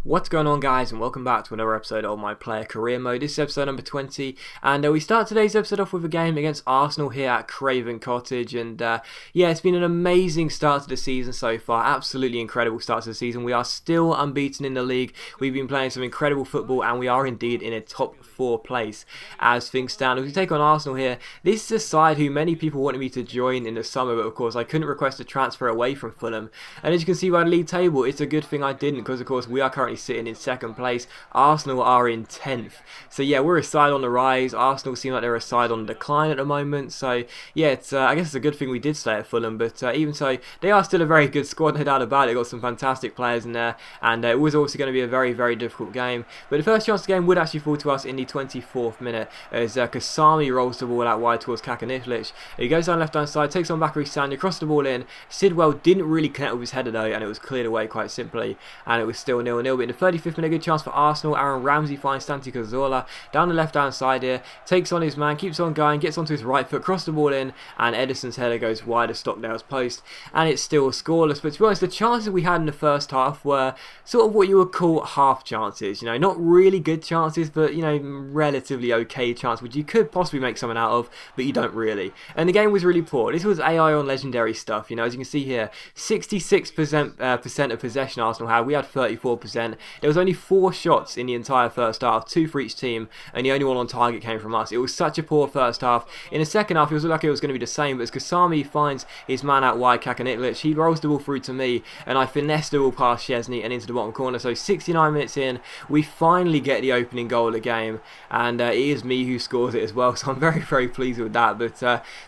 What's going on, guys, and welcome back to another episode of my player career mode. This is episode number 20, and we start today's episode off with a game against Arsenal here at Craven Cottage. And yeah, it's been an amazing start to the season so far. Absolutely incredible start to the season. We are still unbeaten in the league. We've been playing some incredible football, and we are indeed in a top 4 place as things stand. As we take on Arsenal here, this is a side who many people wanted me to join in the summer, but of course I couldn't request a transfer away from Fulham. And as you can see by the league table, it's a good thing I didn't, because of course we are currently sitting in second place. Arsenal are in 10th. So yeah, we're a side on the rise. Arsenal seem like they're a side on the decline at the moment. So yeah, it's I guess it's a good thing we did stay at Fulham, but even so, they are still a very good squad, no doubt about it. They've got some fantastic players in there, and it was also going to be a very, very difficult game. But the first chance of the game would actually fall to us in the 24th minute as Kasami rolls the ball out wide towards Kakanishlic. He goes down left hand side, takes on Bakary Sanya, crosses the ball in. Sidwell didn't really connect with his header though, and it was cleared away quite simply, and it was still 0-0. But in the 35th minute, a good chance for Arsenal. Aaron Ramsey finds Santi Cazorla down the left hand side here, takes on his man, keeps on going, gets onto his right foot, crosses the ball in, and Edison's header goes wide of Stockdale's post, and it's still scoreless. But to be honest, the chances we had in the first half were sort of what you would call half chances, you know, not really good chances, but you know, relatively okay chance, which you could possibly make something out of, but you don't really. And the game was really poor. This was AI on legendary stuff, you know, as you can see here, 66% of possession Arsenal had. We had 34%. There was only 4 shots in the entire first half, 2 for each team, and the only one on target came from us. It was such a poor first half. In the second half, it was like it was going to be the same, but as Kasami finds his man out wide, Kakanishlic, he rolls the ball through to me, and I finesse the ball past Szczesny and into the bottom corner. So 69 minutes in, we finally get the opening goal of the game, and it is me who scores it as well, so I'm very, very pleased with that. But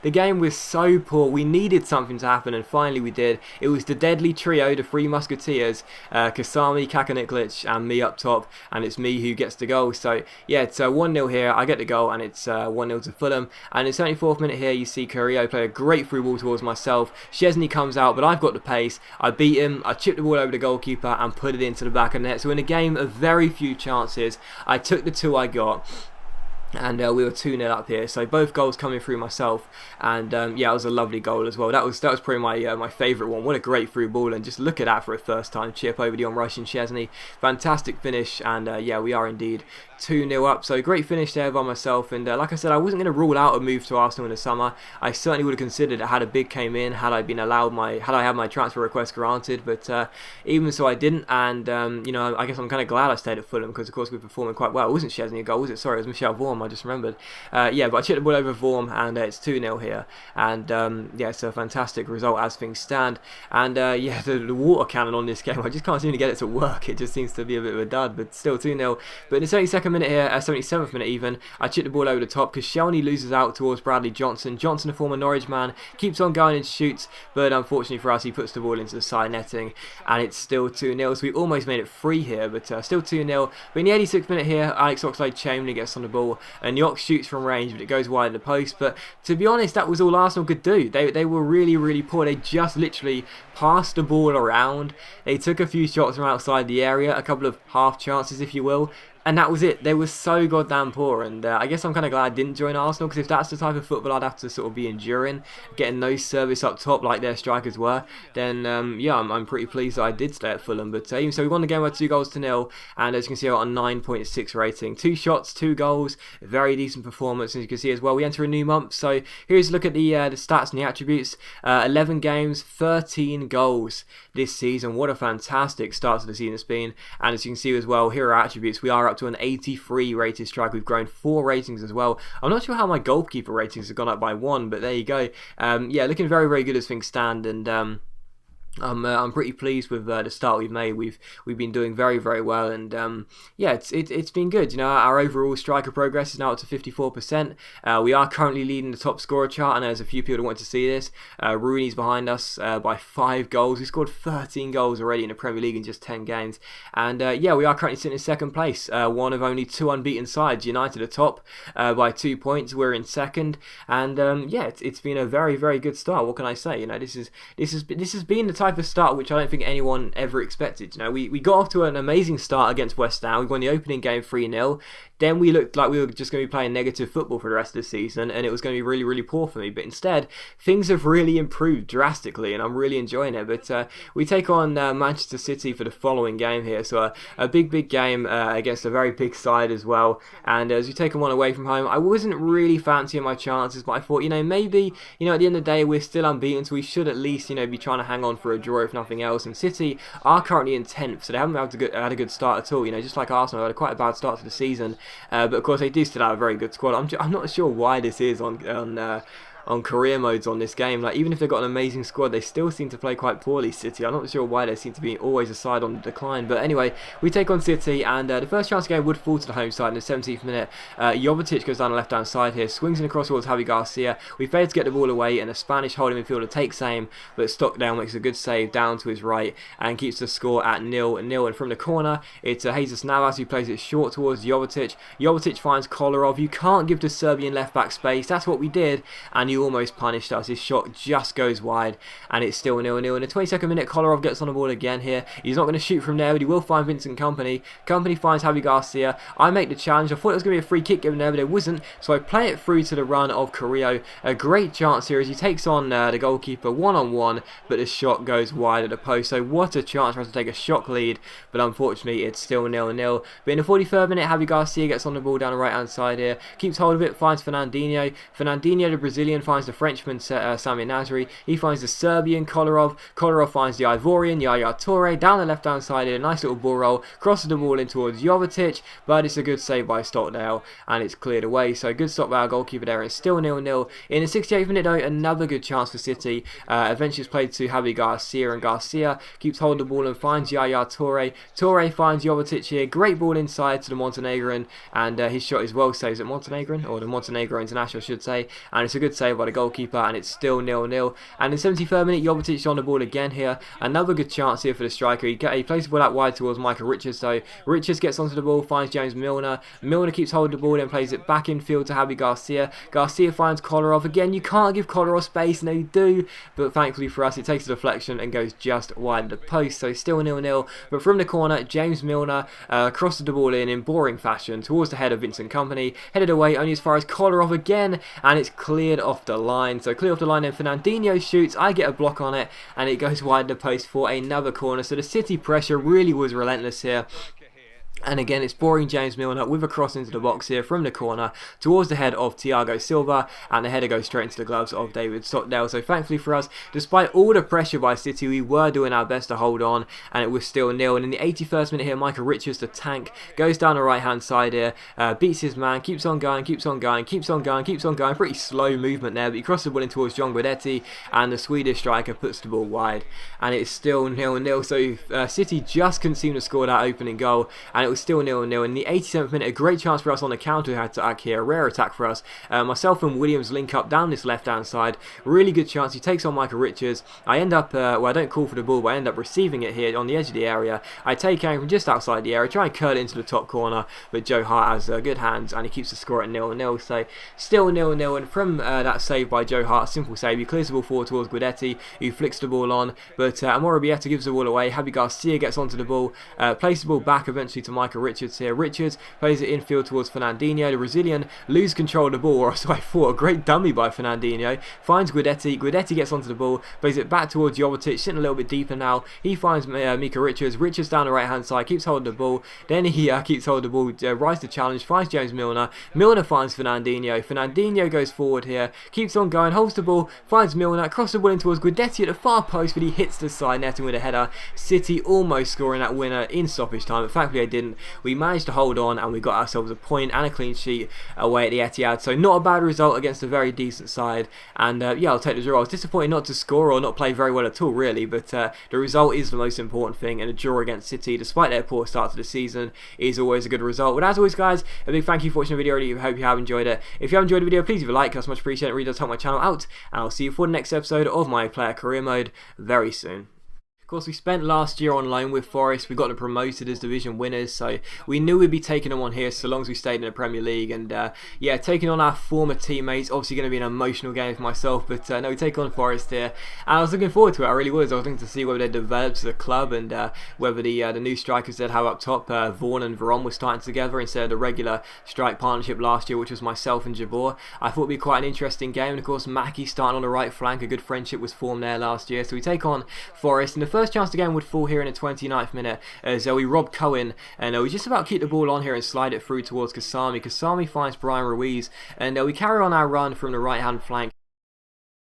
the game was so poor. We needed something to happen, and finally we did. It was the deadly trio, the 3 musketeers, Kasami, Kakanishlic, and me up top, and it's me who gets the goal. So yeah, it's 1-0 here. I get the goal, and it's 1-0 to Fulham. And in the 74th minute here, you see Carrillo play a great through ball towards myself. Szczesny comes out, but I've got the pace. I beat him. I chipped the ball over the goalkeeper and put it into the back of the net. So in a game of very few chances, I took the 2 I got. And we were 2-0 up here, so both goals coming through myself, and yeah, it was a lovely goal as well. That was probably my favourite one. What a great through ball, and just look at that for a first time chip over the on-rushing Szczesny. Fantastic finish, and yeah, we are indeed 2-0 up. So great finish there by myself, and like I said, I wasn't going to rule out a move to Arsenal in the summer. I certainly would have considered it had a bid came in, had I had my transfer request granted, but even so I didn't. And you know, I guess I'm kind of glad I stayed at Fulham, because of course we're performing quite well. It wasn't Szczesny a goal, was it? Sorry, it was Michel Vorm. I just remembered. Yeah, but I chipped the ball over Vorm, and it's 2-0 here, and yeah, it's a fantastic result as things stand. And yeah, the water cannon on this game, I just can't seem to get it to work. It just seems to be a bit of a dud, but still 2-0. But in the 72nd minute here, 77th minute even, I chipped the ball over the top because Shelny loses out towards Bradley Johnson. Johnson, a former Norwich man, keeps on going and shoots, but unfortunately for us, he puts the ball into the side netting, and it's still 2-0. So we almost made it 3 here, but still 2-0. But in the 86th minute here, Alex Oxlade-Chamberlain gets on the ball, and Yox shoots from range, but it goes wide of the post. But to be honest, that was all Arsenal could do. They were really, really poor. They just literally passed the ball around. They took a few shots from outside the area, a couple of half chances, if you will, and that was it. They were so goddamn poor, and I guess I'm kind of glad I didn't join Arsenal, because if that's the type of football I'd have to sort of be enduring, getting no service up top like their strikers were, then yeah, I'm pretty pleased that I did stay at Fulham. But even so, we won the game by 2-0, and as you can see, I got a 9.6 rating. 2 shots, 2 goals, very decent performance. As you can see as well, we enter a new month. So here's a look at the stats and the attributes. 11 games, 13 goals this season. What a fantastic start to the season it's been. And as you can see as well, here are our attributes. We are up to an 83 rated striker. We've grown 4 ratings as well. I'm not sure how my goalkeeper ratings have gone up by 1, but there you go. Yeah, looking very, very good as things stand, and I'm pretty pleased with the start we've made. We've been doing very, very well, and yeah, it's been good. You know, our overall striker progress is now up to 54%. We are currently leading the top scorer chart, and there's a few people that want to see this. Rooney's behind us by 5 goals. We scored 13 goals already in the Premier League in just 10 games, and yeah, we are currently sitting in second place. One of only 2 unbeaten sides. United are top by 2 points. We're in second, and yeah, it's been a very, very good start. What can I say? You know, this has been the type type of start which I don't think anyone ever expected. You know, we got off to an amazing start against West Ham. We won the opening game 3-0. Then we looked like we were just going to be playing negative football for the rest of the season, and it was going to be really, really poor for me. But instead, things have really improved drastically, and I'm really enjoying it. But we take on Manchester City for the following game here, so a big game against a very big side as well. And as we take one away from home, I wasn't really fancying my chances, but I thought, you know, maybe, you know, at the end of the day, we're still unbeaten, so we should at least, you know, be trying to hang on for a draw if nothing else. And City are currently in 10th, so they haven't had a good start at all. You know, just like Arsenal, had quite a bad start to the season. But of course, they do still have a very good squad. I'm not sure why this is on career modes on this game. Like, even if they've got an amazing squad, they still seem to play quite poorly, City. I'm not sure why they seem to be always a side on the decline. But anyway, we take on City, and the first chance of the game would fall to the home side in the 17th minute. Jovetic goes down the left-hand side here, swings in across towards Javi Garcia. We fail to get the ball away, and a Spanish holding midfielder takes aim, but Stockdale makes a good save down to his right and keeps the score at 0-0. And from the corner, it's Jesus Navas who plays it short towards Jovetic. Jovetic finds Kolarov. You can't give the Serbian left-back space. That's what we did, and you almost punished us. His shot just goes wide, and it's still 0-0. In the 22nd minute, Kolarov gets on the ball again here. He's not going to shoot from there, but he will find Vincent Kompany. Kompany finds Javi Garcia. I make the challenge. I thought it was going to be a free kick given there, but it wasn't, so I play it through to the run of Carrillo. A great chance here as he takes on the goalkeeper one-on-one, but the shot goes wide at the post. So what a chance for us to take a shock lead, but unfortunately it's still 0-0. But in the 43rd minute, Javi Garcia gets on the ball down the right-hand side here, keeps hold of it, finds Fernandinho. Fernandinho, the Brazilian, finds the Frenchman Sami Nasri. He finds the Serbian Kolarov. Kolarov finds the Ivorian Yaya Toure down the left-hand side here. A nice little ball roll, crosses the ball in towards Jovetic, but it's a good save by Stockdale, and it's cleared away. So good stop by our goalkeeper there, and it's still 0-0. In the 68th minute, though, another good chance for City. Eventually it's played to Javi Garcia, and Garcia keeps hold of the ball and finds Yaya Toure. Toure finds Jovetic here. Great ball inside to the Montenegrin, and his shot is well saved. Is it Montenegrin? Or the Montenegro international, I should say. And it's a good save by the goalkeeper, and it's still 0-0. And in the 73rd minute, Jovetic on the ball again here. Another good chance here for the striker. He plays the ball out wide towards Michael Richards, so Richards gets onto the ball, finds James Milner. Milner keeps hold of the ball, then plays it back in field to Javi Garcia. Garcia finds Kolarov. Again, you can't give Kolarov space, and they do, but thankfully for us, it takes a deflection and goes just wide of the post, so still 0-0. But from the corner, James Milner crosses the ball in boring fashion towards the head of Vincent Kompany, headed away only as far as Kolarov again, and it's cleared off the line. So clear off the line, then Fernandinho shoots, I get a block on it, and it goes wide of the post for another corner. So the City pressure really was relentless here. And again, it's boring James Milner with a cross into the box here from the corner towards the head of Thiago Silva, and the header goes straight into the gloves of David Stockdale. So thankfully for us, despite all the pressure by City, we were doing our best to hold on, and it was still 0. And in the 81st minute here, Michael Richards, the tank, goes down the right hand side here, beats his man, keeps on going. Pretty slow movement there, but he crosses the ball in towards John Guidetti, and the Swedish striker puts the ball wide, and it's still 0-0. So City just couldn't seem to score that opening goal, and it was still 0-0. In the 87th minute, a great chance for us on the counter attack here, a rare attack for us. Myself and Williams link up down this left hand side, really good chance. He takes on Michael Richards. I end up, well, I don't call for the ball, but I end up receiving it here on the edge of the area. I take aim from just outside the area, try and curl it into the top corner, but Joe Hart has good hands, and he keeps the score at 0-0. So still 0-0, and from that save by Joe Hart, simple save, he clears the ball forward towards Guidetti, who flicks the ball on, but Amora Bieta gives the ball away. Javi Garcia gets onto the ball, plays the ball back eventually to Michael Richards here. Richards plays it infield towards Fernandinho. The Brazilian loses control of the ball, or so I thought. A great dummy by Fernandinho. Finds Guidetti. Guidetti gets onto the ball, plays it back towards Jovetic, sitting a little bit deeper now. He finds Mika Richards. Richards down the right hand side, keeps holding the ball. Then he keeps holding the ball, rises the challenge, finds James Milner. Milner finds Fernandinho. Fernandinho goes forward here, keeps on going, holds the ball, finds Milner, crosses the ball in towards Guidetti at the far post, but he hits the side netting with a header. City almost scoring that winner in stoppage time, but thankfully they didn't. We managed to hold on, and we got ourselves a point and a clean sheet away at the Etihad. So not a bad result against a very decent side, and yeah, I'll take the draw. I was disappointed not to score or not play very well at all, really, but the result is the most important thing, and a draw against City, despite their poor start to the season, is always a good result. But as always, guys, a big thank you for watching the video. I hope you have enjoyed it. If you have enjoyed the video, please leave a like, that's much appreciated. It really does help my channel out, and I'll see you for the next episode of my player career mode very soon. Of course, we spent last year on loan with Forest. We got them promoted as division winners, so we knew we'd be taking them on here so long as we stayed in the Premier League. And yeah, taking on our former teammates, obviously going to be an emotional game for myself, but no, we take on Forest here. And I was looking forward to it, I really was. I was looking to see whether they developed as a club and whether the new strikers they'd have up top, Vaughan and Veron, were starting together instead of the regular strike partnership last year, which was myself and Jabor. I thought it'd be quite an interesting game, and of course, Mackie starting on the right flank. A good friendship was formed there last year, so we take on Forest, and the first chance the game would fall here in the 29th minute as we rob Cohen, and we just about keep the ball on here and slide it through towards Kasami. Kasami finds Brian Ruiz, and we carry on our run from the right hand flank